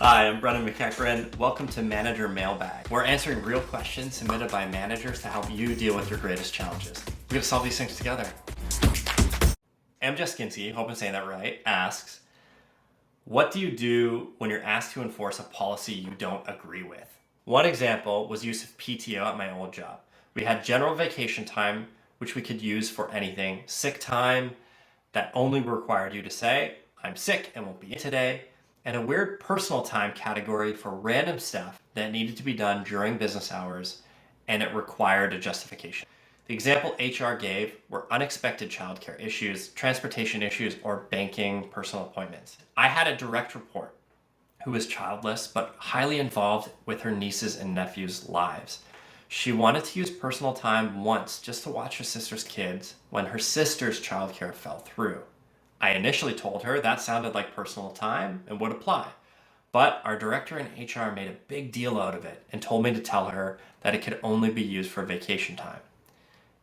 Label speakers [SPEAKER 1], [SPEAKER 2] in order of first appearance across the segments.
[SPEAKER 1] Hi, I'm Brennan. Welcome to Manager Mailbag. We're answering real questions submitted by managers to help you deal with your greatest challenges. We're gonna solve these things together. Amjeskinski, hope I'm saying that right, asks, what do you do when you're asked to enforce a policy you don't agree with? One example was use of PTO at my old job. We had general vacation time, which we could use for anything, sick time that only required you to say, I'm sick and won't be in today, and a weird personal time category for random stuff that needed to be done during business hours, and it required a justification. The example HR gave were unexpected childcare issues, transportation issues, or banking personal appointments. I had a direct report who was childless but highly involved with her nieces and nephews' lives. She wanted to use personal time once just to watch her sister's kids when her sister's childcare fell through. I initially told her that sounded like personal time and would apply, but our director in HR made a big deal out of it and told me to tell her that it could only be used for vacation time.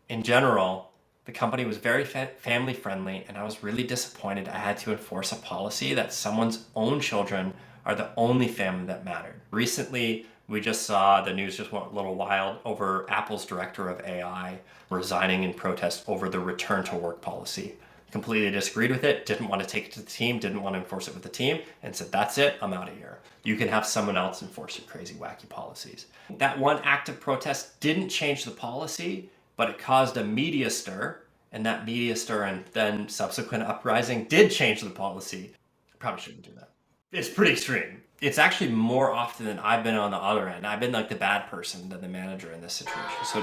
[SPEAKER 1] In general, the company was very family friendly, and I was really disappointed I had to enforce a policy that someone's own children are the only family that mattered. Recently, we just saw the news just went a little wild over Apple's director of AI resigning in protest over the return to work policy. Completely disagreed with it, didn't want to take it to the team, didn't want to enforce it with the team, and said, that's it, I'm out of here. You can have someone else enforce your crazy, wacky policies. That one act of protest didn't change the policy, but it caused a media stir, and that media stir and then subsequent uprising did change the policy. Probably shouldn't do that. It's pretty extreme. It's actually more often than I've been on the other end. I've been like the bad person than the manager in this situation. So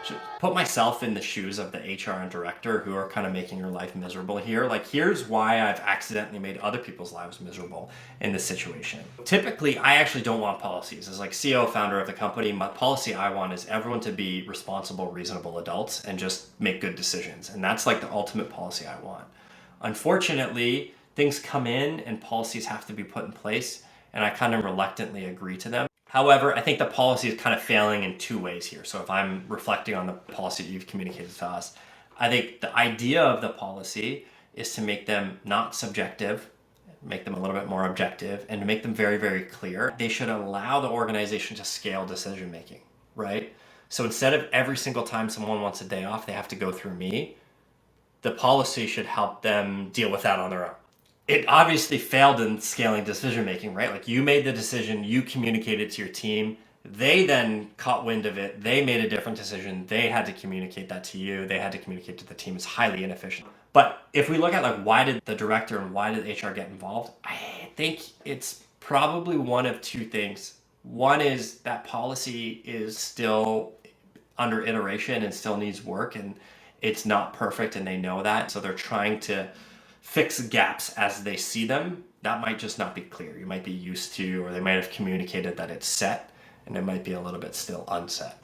[SPEAKER 1] to put myself in the shoes of the HR and director who are kind of making your life miserable here, like here's why I've accidentally made other people's lives miserable in this situation. Typically, I actually don't want policies. As like CEO, founder of the company, my policy I want is everyone to be responsible, reasonable adults and just make good decisions. And that's like the ultimate policy I want. Unfortunately, things come in and policies have to be put in place, and I kind of reluctantly agree to them. However, I think the policy is kind of failing in two ways here. So if I'm reflecting on the policy you've communicated to us, I think the idea of the policy is to make them not subjective, make them a little bit more objective, and to make them very, very clear. They should allow the organization to scale decision making, right? So instead of every single time someone wants a day off, they have to go through me, the policy should help them deal with that on their own. It obviously failed in scaling decision making, right? Like you made the decision, you communicated to your team, they then caught wind of it, they made a different decision, they had to communicate that to you, they had to communicate to the team. It's highly inefficient. But if we look at like why did the director and why did HR get involved, I think it's probably one of two things. One is that policy is still under iteration and still needs work, and it's not perfect and they know that, so they're trying to fix gaps as they see them. That might just not be clear. You might be used to, or they might have communicated that it's set, and it might be a little bit still unset.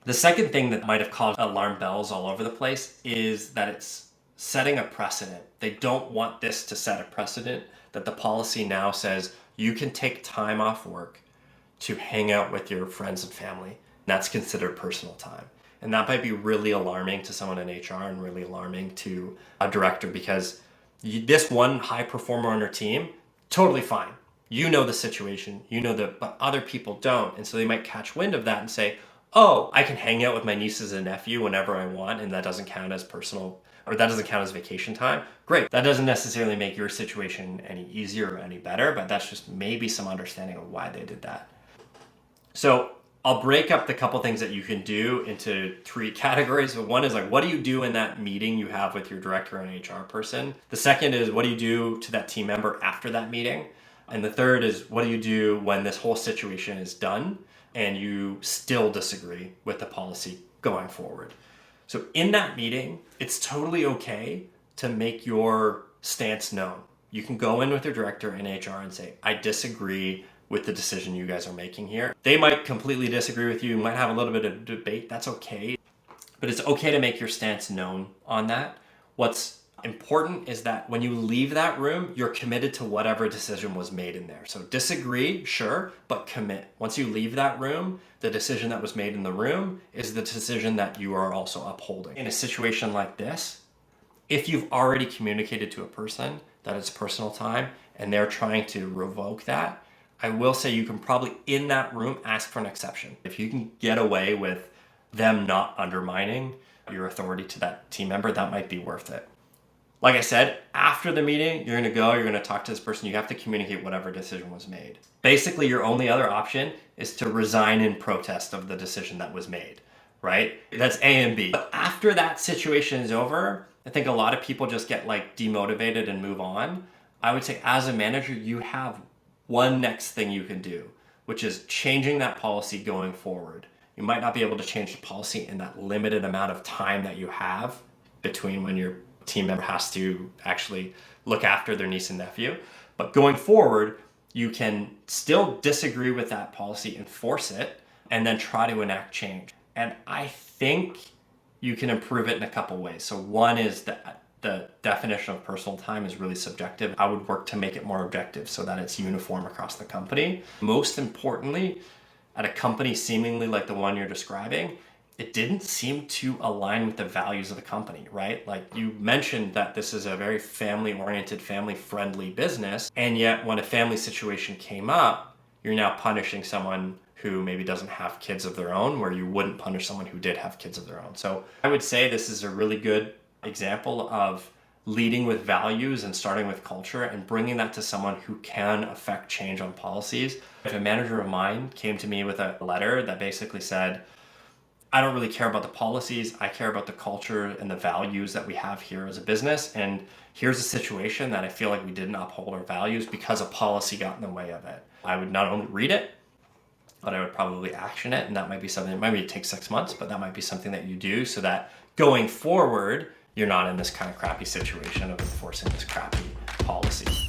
[SPEAKER 1] The second thing that might have caused alarm bells all over the place is that it's setting a precedent. They don't want this to set a precedent that the policy now says you can take time off work to hang out with your friends and family. And that's considered personal time. And that might be really alarming to someone in HR and really alarming to a director, because this one high performer on your team, totally fine. You know the situation, you know that, but other people don't. And so they might catch wind of that and say, oh, I can hang out with my nieces and nephew whenever I want, and that doesn't count as personal, or that doesn't count as vacation time. Great. That doesn't necessarily make your situation any easier or any better, but that's just maybe some understanding of why they did that. So I'll break up the couple things that you can do into three categories. So one is like, what do you do in that meeting you have with your director and HR person? The second is, what do you do to that team member after that meeting? And the third is, what do you do when this whole situation is done and you still disagree with the policy going forward? So in that meeting, it's totally okay to make your stance known. You can go in with your director and HR and say, I disagree with the decision you guys are making here. They might completely disagree with you, might have a little bit of debate, that's okay. But it's okay to make your stance known on that. What's important is that when you leave that room, you're committed to whatever decision was made in there. So disagree, sure, but commit. Once you leave that room, the decision that was made in the room is the decision that you are also upholding. In a situation like this, if you've already communicated to a person that it's personal time and they're trying to revoke that, I will say you can probably, in that room, ask for an exception. If you can get away with them not undermining your authority to that team member, that might be worth it. Like I said, after the meeting, you're going to talk to this person. You have to communicate whatever decision was made. Basically, your only other option is to resign in protest of the decision that was made, right? That's A and B. But after that situation is over, I think a lot of people just get like demotivated and move on. I would say as a manager, you have one next thing you can do, which is changing that policy going forward. You might not be able to change the policy in that limited amount of time that you have between when your team member has to actually look after their niece and nephew. But going forward, you can still disagree with that policy, enforce it, and then try to enact change. And I think you can improve it in a couple ways. So one is that the definition of personal time is really subjective. I would work to make it more objective so that it's uniform across the company. Most importantly, at a company seemingly like the one you're describing, it didn't seem to align with the values of the company, right? Like you mentioned that this is a very family-oriented, family-friendly business, and yet when a family situation came up, you're now punishing someone who maybe doesn't have kids of their own, where you wouldn't punish someone who did have kids of their own. So I would say this is a really good example of leading with values and starting with culture and bringing that to someone who can affect change on policies. If a manager of mine came to me with a letter that basically said, I don't really care about the policies, I care about the culture and the values that we have here as a business, and here's a situation that I feel like we didn't uphold our values because a policy got in the way of it. I would not only read it, but I would probably action it, and that might be something that maybe take 6 months, but that might be something that you do so that going forward, you're not in this kind of crappy situation of enforcing this crappy policy.